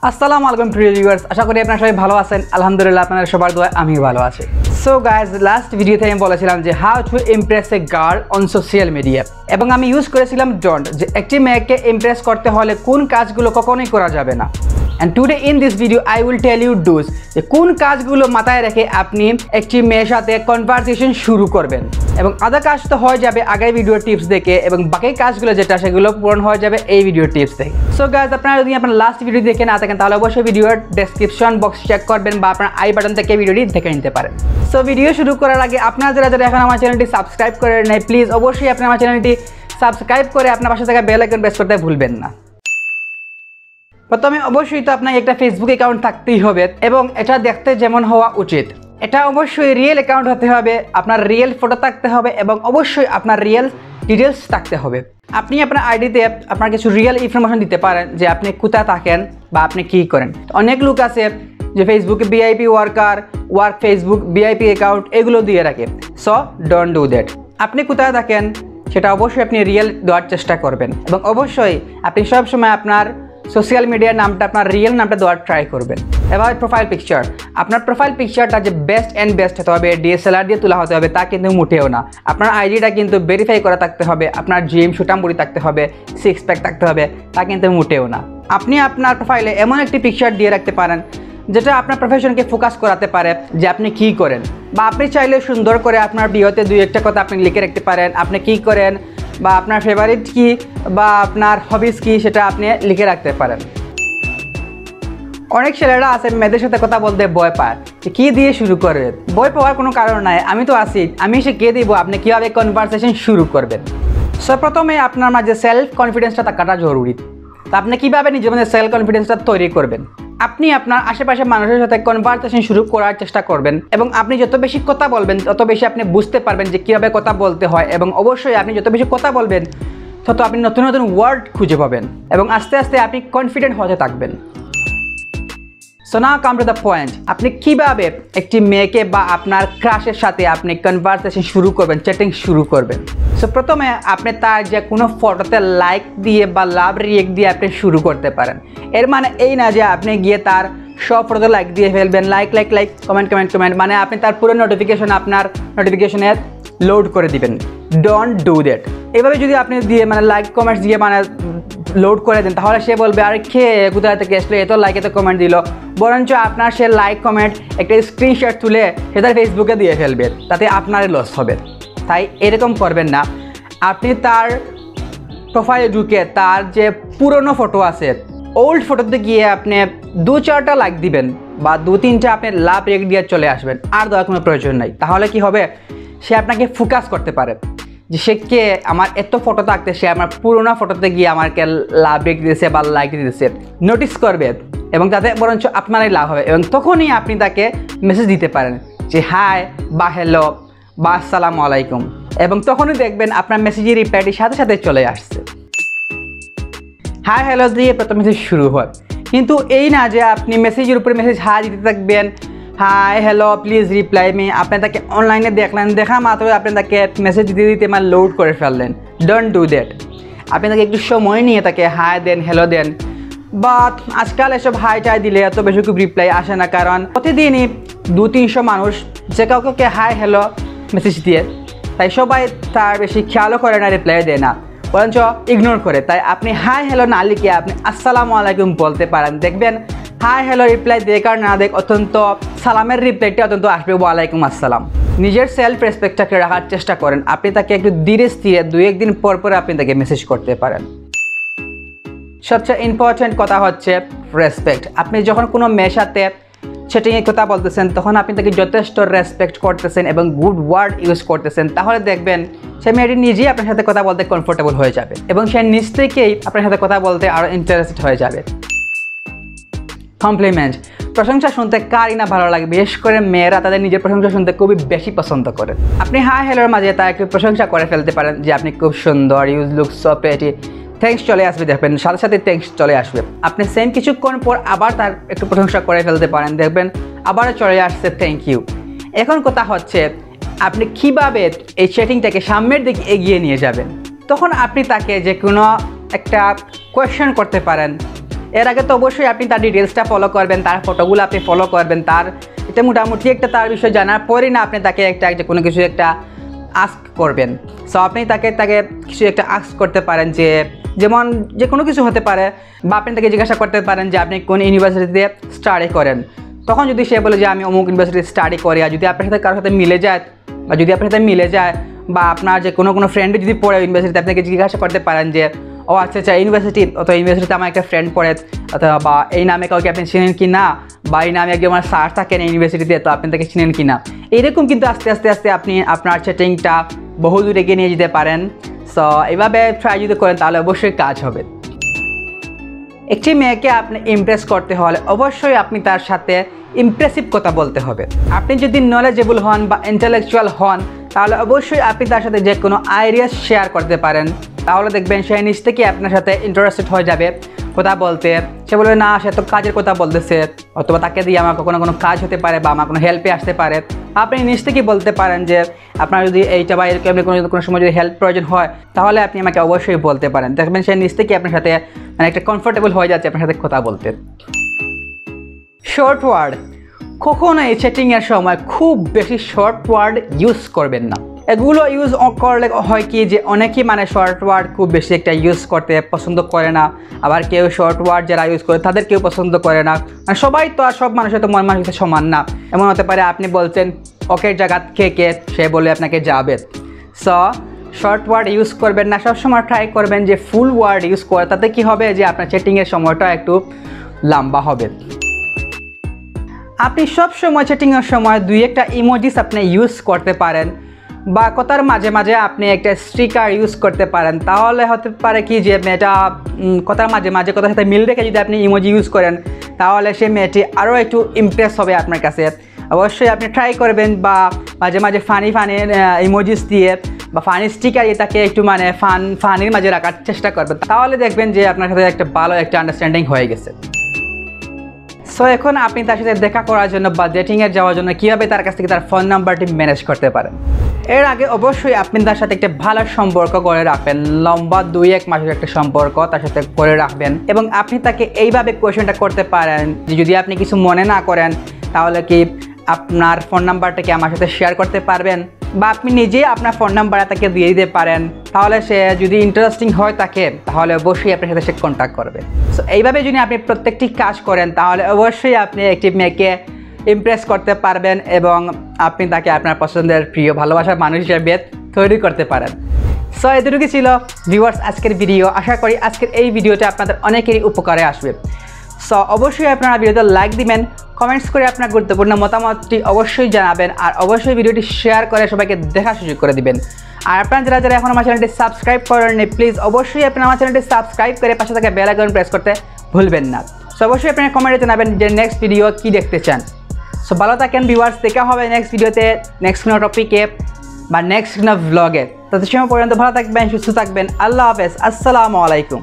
আসসালামু আলাইকুম প্রিয় ভিউয়ার্স, আশা করি আপনারা সবাই ভালো আছেন। আলহামদুলিল্লাহ, আপনাদের সবার দোয়ায় আমিও ভালো আছি। সো গাইজ, লাস্ট ভিডিওতে আমি বলেছিলাম যে how to Impress a girl on social media, এবং আমি ইউজ করেছিলাম ডোন্ট, যে একটি মেয়েকে ইমপ্রেস করতে হলে কোন কাজগুলো কখনোই করা যাবে না। And today in this video I will tell you do's, যে কোন কাজগুলো মাথায় রেখে আপনি একটি মেয়ের সাথে কনভারসেশন শুরু করবেন, এবং আধা কাজ তো হয়ে যাবে আগের ভিডিও টিপস দেখে, এবং বাকি কাজগুলো যেটা সেগুলো পূরণ হয়ে যাবে এই ভিডিও টিপস দেখে। সো গাইজ, আপনারা যদি আপনার লাস্ট ভিডিও দেখে না থাকেন তাহলে অবশ্যই ভিডিওর ডেসক্রিপশন বক্স চেক করবেন বা আপনার আই বাটন থেকে ভিডিওটি দেখে নিতে পারেন। সো ভিডিও শুরু করার আগে আপনারা যারা এখন আমার চ্যানেলটি সাবস্ক্রাইব করে নেয়, প্লিজ অবশ্যই আপনি আমার চ্যানেলটি সাবস্ক্রাইব করে আপনার পাশে থাকা বেল আইকন প্রেস করতে ভুলবেন না। প্রথমে অবশ্যই তো আপনার একটা ফেসবুক অ্যাকাউন্ট থাকতেই হবে, এবং এটা দেখতে যেমন হওয়া উচিত, এটা অবশ্যই রিয়েল অ্যাকাউন্ট হতে হবে, আপনার রিয়েল ফটো থাকতে হবে, এবং অবশ্যই আপনার রিয়েল ডিটেলস থাকতে হবে। আপনি আপনার আইডিতে আপনার কিছু রিয়েল ইনফরমেশন দিতে পারেন, যে আপনি কোথায় থাকেন বা আপনি কী করেন। অনেক লোক আছে যে ফেসবুকে VIP work Facebook VIP account এগুলো দিয়ে রাখে। So don't do that. আপনি কোথায় থাকেন সেটা অবশ্যই আপনি রিয়েল দেওয়ার চেষ্টা করবেন, এবং অবশ্যই আপনি সবসময় আপনার সোশ্যাল মিডিয়ার নামটা, আপনার রিয়েল নামটা দেওয়ার ট্রাই করবেন। এবার প্রোফাইল পিকচার, আপনার প্রোফাইল পিকচারটা যে বেস্ট হতে হবে, ডিএসএলআর দিয়ে তোলা হতে হবে তা কিন্তু মোটেও না। আপনার আইডিটা কিন্তু ভেরিফাই করা থাকতে হবে, আপনার জিম সুটামবুড়ি থাকতে হবে, সিক্স প্যাক থাকতে হবে, তা কিন্তু মোটেও না। আপনি আপনার প্রোফাইলে এমন একটি পিকচার দিয়ে রাখতে পারেন যেটা আপনার প্রফেশনকে ফোকাস করাতে পারে, যে আপনি কী করেন, বা আপনি চাইলে সুন্দর করে আপনার বিয়েতে দুই একটা কথা আপনি লিখে রাখতে পারেন, আপনি কী করেন বা আপনার ফেভারিট কী বা আপনার হবিস কী সেটা আপনি লিখে রাখতে পারেন। অনেক ছেলেরা আছে মেয়েদের সাথে কথা বলতে ভয় পায়, যে কী দিয়ে শুরু করবে। ভয় পাওয়ার কোনো কারণ নাই, আমি তো আছি, আমি এসে কে দিব আপনি কীভাবে কনভারসেশন শুরু করবেন। সো প্রথমে আপনার মাঝে সেলফ কনফিডেন্সটা থাকাটা জরুরি। তা আপনি কীভাবে নিজের মধ্যে সেলফ কনফিডেন্সটা তৈরি করবেন? আপনি আপনার আশেপাশে মানুষের সাথে কনভারসেশন শুরু করার চেষ্টা করবেন, এবং আপনি যত বেশি কথা বলবেন তত বেশি আপনি বুঝতে পারবেন যে কীভাবে কথা বলতে হয়, এবং অবশ্যই আপনি যত বেশি কথা বলবেন তত আপনি নতুন নতুন ওয়ার্ড খুঁজে পাবেন, এবং আস্তে আস্তে আপনি কনফিডেন্ট হতে থাকবেন। So now come to the point, আপনি কীভাবে একটি মেয়েকে বা আপনার ক্রাশের সাথে আপনি কনভারসেশন শুরু করবেন, চ্যাটিং শুরু করবেন। সো প্রথমে আপনি তার যে কোনো ফটোতে লাইক দিয়ে বা লাভ রিয়েক্ট দিয়ে আপনি শুরু করতে পারেন। এর মানে এই না যে আপনি গিয়ে তার সব ফটোতে লাইক দিয়ে ফেলবেন, লাইক কমেন্ট, মানে আপনি তার পুরো নোটিফিকেশন আপনার নোটিফিকেশনে লোড করে দিবেন। Don't do that. এভাবে যদি আপনি দিয়ে মানে লাইক কমেন্টস দিয়ে মানে লোড করে দেন, তাহলে সে বলবে আর খেয়ে কোথায় থেকে আসলে এত লাইক এত কমেন্ট দিল, বরঞ্চ আপনার সে লাইক কমেন্ট একটা স্ক্রিনশট তুলে সে তার ফেসবুকে দিয়ে ফেলবে, তাতে আপনারই লস হবে। তাই এরকম করবেন না। আপনি তার প্রোফাইলে ঢুকে তার যে পুরনো ফটো আছে, ওল্ড ফটোতে গিয়ে আপনি 2-4টা লাইক দিবেন বা 2-3টা আপনি লাভ রেক দিয়ে চলে আসবেন, আর দেওয়ার কোনো প্রয়োজন নাই। তাহলে কি হবে, সে আপনাকে ফোকাস করতে পারে যে সে কে, আমার এত ফটো থাকতে সে আমার পুরোনো ফটোতে গিয়ে আমাকে লাভ রেক দিয়েছে বা লাইক দিয়েছে, নোটিস করবে, এবং তাতে বরঞ্চ আপনারই লাভ হবে। এবং তখনই আপনি তাকে মেসেজ দিতে পারেন যে হাই বা হ্যালো বা আসসালামু আলাইকুম, এবং তখনই দেখবেন আপনার মেসেজের রিপ্লাইটি সাথে সাথে চলে আসছে। হাই হ্যালো দিয়ে প্রথম মেসেজ শুরু হয়, কিন্তু এই না যে আপনি মেসেজের উপরে মেসেজ হাই দিতে থাকবেন, hi hello please reply me. আপনি তাকে অনলাইনে দেখলেন, দেখা মাত্র আপনি তাকে মেসেজ দিতে দিতে মানে লোড করে ফেললেন। Don't do that. আপনি তাকে একটু সময় নিয়ে তাকে হাই দেন, হ্যালো দেন। বাট আজকাল এসব হাই টাই দিলে এত বেশি খুব রিপ্লাই আসে না, কারণ প্রতিদিনই 200-300 মানুষ যে কাউকে হাই হ্যালো মেসেজ দিয়ে, তাই সবাই তার বেশি খেয়ালও করে না, রিপ্লাই দেয় না, বরঞ্চ ইগনোর করে। তাই আপনি হাই হ্যালো না লিখে আপনি আসসালামু আলাইকুম বলতে পারেন। দেখবেন হাই হ্যালো রিপ্লাই দেখ আর না দেখ, অত্যন্ত সালামের রিপ্লাইটা অত্যন্ত আসবে ওয়ালাইকুম আসসালাম। নিজের সেলফ রেসপেক্টটাকে রাখার চেষ্টা করেন। আপনি তাকে একটু ধীরে স্থিরে 2-1 দিন পর আপনি তাকে মেসেজ করতে পারেন। সবচেয়ে ইম্পর্টেন্ট কথা হচ্ছে রেসপেক্ট। আপনি যখন কোনো মেয়ের সাথে চ্যাটিংয়ে কথা বলতেছেন তখন আপনি তাকে যথেষ্ট রেসপেক্ট করতেছেন এবং গুড ওয়ার্ড ইউজ করতেছেন, তাহলে দেখবেন সে মেয়েটি নিজেই আপনার সাথে কথা বলতে কমফোর্টেবল হয়ে যাবে, এবং সে নিজ থেকেই আপনার সাথে কথা বলতে আরও ইন্টারেস্টেড হয়ে যাবে। কমপ্লিমেন্ট, প্রশংসা শুনতে কারই না ভালো লাগে, বিশেষ করে মেয়েরা তাদের নিজের প্রশংসা শুনতে খুবই বেশি পছন্দ করে। আপনি হাই হ্যালোর মাঝে তার একটু প্রশংসা করে ফেলতে পারেন যে আপনি খুব সুন্দর, use look so pretty, thanks চলে আসবে, দেখবেন সাথে সাথে থ্যাঙ্কস চলে আসবে। আপনি সেম কিছুক্ষণ পর আবার তার একটু প্রশংসা করে ফেলতে পারেন, দেখবেন আবারও চলে আসছে থ্যাংক ইউ। এখন কথা হচ্ছে আপনি কীভাবে এই চ্যাটিংটাকে সামনের দিকে এগিয়ে নিয়ে যাবেন। তখন আপনি তাকে যে কোনো একটা কোয়েশ্চেন করতে পারেন, এর আগে তো অবশ্যই আপনি তার ডিটেলসটা ফলো করবেন, তার ফটোগুলো আপনি ফলো করবেন, তার এটা মোটামুটি একটা তার বিষয়ে জানার পরই না আপনি তাকে যে কোনো কিছু একটা আস্ক করবেন। সো আপনি তাকে কিছু একটা আস্ক করতে পারেন, যেমন যে কোনো কিছু হতে পারে, বা আপনি তাকে জিজ্ঞাসা করতে পারেন যে আপনি কোন ইউনিভার্সিটিতে স্টাডি করেন। তখন যদি সে বলে যে আমি অমুক ইউনিভার্সিটিতে স্টাডি করি, আর যদি আপনার সাথে কারোর সাথে মিলে যায়, বা আপনার যে কোনো ফ্রেন্ড যদি পড়ে ইউনিভার্সিটিতে, আপনাকে জিজ্ঞাসা করতে পারেন যে ও আচ্ছা ইউনিভার্সিটিতে আমার একটা ফ্রেন্ড পড়ে, অথবা বা এই নামে কাউকে আপনি চিনেন কি না, বা এই নামে একজন আমার স্যার থাকেন ইউনিভার্সিটিতে, তো আপনি তাকে চিনেন কি না। এইরকম কিন্তু আস্তে আস্তে আপনি আপনার চ্যাটিংটা বহু দূরে এগিয়ে নিয়ে যেতে পারেন। সো এইভাবে ট্রাই যদি করেন তাহলে অবশ্যই কাজ হবে। একটি মেয়েকে আপনি ইমপ্রেস করতে হলে অবশ্যই আপনি তার সাথে ইমপ্রেসিভ কথা বলতে হবে। আপনি যদি নলেজেবল হন বা ইন্টেলেকচুয়াল হন, তাহলে অবশ্যই আপনি তার সাথে যে কোনো আইডিয়াস শেয়ার করতে পারেন। তাহলে দেখবেন সে নিজ থেকে আপনার সাথে ইন্টারেস্টেড হয়ে যাবে কথা বলতে। সে বলবে না, সে তো কাজের কথা বলতেছে, অথবা তাকে দিয়ে আমার কোনো কাজ হতে পারে বা আমার কোনো হেল্পে আসতে পারে। আপনি নিজ থেকেই বলতে পারেন যে আপনার যদি এইটা বা এরকম কোনো সময় যদি হেল্প প্রয়োজন হয়, তাহলে আপনি আমাকে অবশ্যই বলতে পারেন। দেখবেন সে নিজ থেকে আপনার সাথে একটা কমফোর্টেবল হয়ে যাচ্ছে আপনার সাথে কথা বলতে। শর্ট ওয়ার্ড, কখনো এই চ্যাটিংয়ের সময় খুব বেশি শর্ট ওয়ার্ড ইউজ করবেন না। এগুলো ইউজ করলে হয় কি যে অনেকেই শর্ট ওয়ার্ড খুব বেশি একটা ইউজ করতে পছন্দ করে না, আবার কেউ শর্ট ওয়ার্ড যারা ইউজ করে তাদের কেউ পছন্দ করে না। সবাই তো আর সব মানুষের তো মন মানুষের সমান না। এমন হতে পারে আপনি বলছেন ওকে জায়গা থেকে, সে বলে আপনাকে যাবে। সো শর্ট ওয়ার্ড ইউজ করবেন না, সবসময় ট্রাই করবেন যে ফুল ওয়ার্ড ইউজ করে। তাতে কি হবে যে আপনার চ্যাটিংয়ের সময়টা একটু লম্বা হবে। আপনি সব সময় চ্যাটিংয়ের সময় 2-1টা ইমোজিস আপনি ইউজ করতে পারেন, বা কথার মাঝে মাঝে আপনি একটা স্টিকার ইউজ করতে পারেন। তাহলে হতে পারে কি যে মেয়েটা কথার মাঝে মাঝে কথার সাথে মিল রেখে যদি আপনি ইমোজি ইউজ করেন, তাহলে সে মেয়েটি আরও একটু ইমপ্রেস হবে আপনার কাছে। অবশ্যই আপনি ট্রাই করবেন, বা মাঝে মাঝে ফানি ইমোজিস দিয়ে বা ফানি স্টিকার দিয়ে তাকে একটু ফানির মাঝে রাখার চেষ্টা করবেন। তাহলে দেখবেন যে আপনার সাথে একটা ভালো একটা আন্ডারস্ট্যান্ডিং হয়ে গেছে। সো এখন আপনি তার সাথে দেখা করার জন্য বা ডেটিংয়ে যাওয়ার জন্য কীভাবে তার কাছ থেকে তার ফোন নাম্বারটি ম্যানেজ করতে পারেন। এর আগে অবশ্যই আপনি তার সাথে একটা ভালো সম্পর্ক করে রাখবেন, লম্বা 2-1 মাসের একটা সম্পর্ক তার সাথে করে রাখবেন। এবং আপনি তাকে এইভাবে কোয়েশ্চেনটা করতে পারেন যে যদি আপনি কিছু মনে না করেন, তাহলে কি আপনার ফোন নাম্বারটাকে আমার সাথে শেয়ার করতে পারবেন, বা আপনি নিজেই আপনার ফোন নাম্বারটা তাকে দিয়ে দিতে পারেন। তাহলে সে যদি ইন্টারেস্টিং হয় তাকে, তাহলে অবশ্যই আপনার সাথে সে কন্ট্যাক্ট করবে। সো এইভাবে যদি আপনি প্রত্যেকটি কাজ করেন, তাহলে অবশ্যই আপনি একটি মেয়েকে ইমপ্রেস করতে পারবেন, এবং আপনি তাকে আপনার পছন্দের প্রিয় ভালোবাসার মানুষ হিসেবে তৈরি করতে পারেন। সো এতটুকু ছিল ভিউয়ার্স আজকের ভিডিও। আশা করি আজকের এই ভিডিওটা আপনাদের অনেকেরই উপকারে আসবে। সো অবশ্যই আপনারা ভিডিওতে লাইক দিবেন, কমেন্টস করে আপনার গুরুত্বপূর্ণ মতামতটি অবশ্যই জানাবেন, আর অবশ্যই ভিডিওটি শেয়ার করে সবাইকে দেখার সুযোগ করে দিবেন। আর আপনারা যারা এখন আমার চ্যানেলটি সাবস্ক্রাইব করেননি, প্লিজ অবশ্যই আপনারা আমার চ্যানেলটি সাবস্ক্রাইব করে পাশে থাকা বেল আইকন প্রেস করতে ভুলবেন না। সো অবশ্যই আপনারা কমেন্টে জানাবেন যে নেক্সট ভিডিও কী দেখতে চান। সো ভালো থাকেন ভিউয়ার্স, দেখা হবে নেক্সট ভিডিওতে, নেক্সট কোনো টপিকে বা নেক্সট কোনো ভ্লগে। তত সময় পর্যন্ত ভালো থাকবেন, সুস্থ থাকবেন। আল্লাহ হাফেজ, আসসালামু আলাইকুম।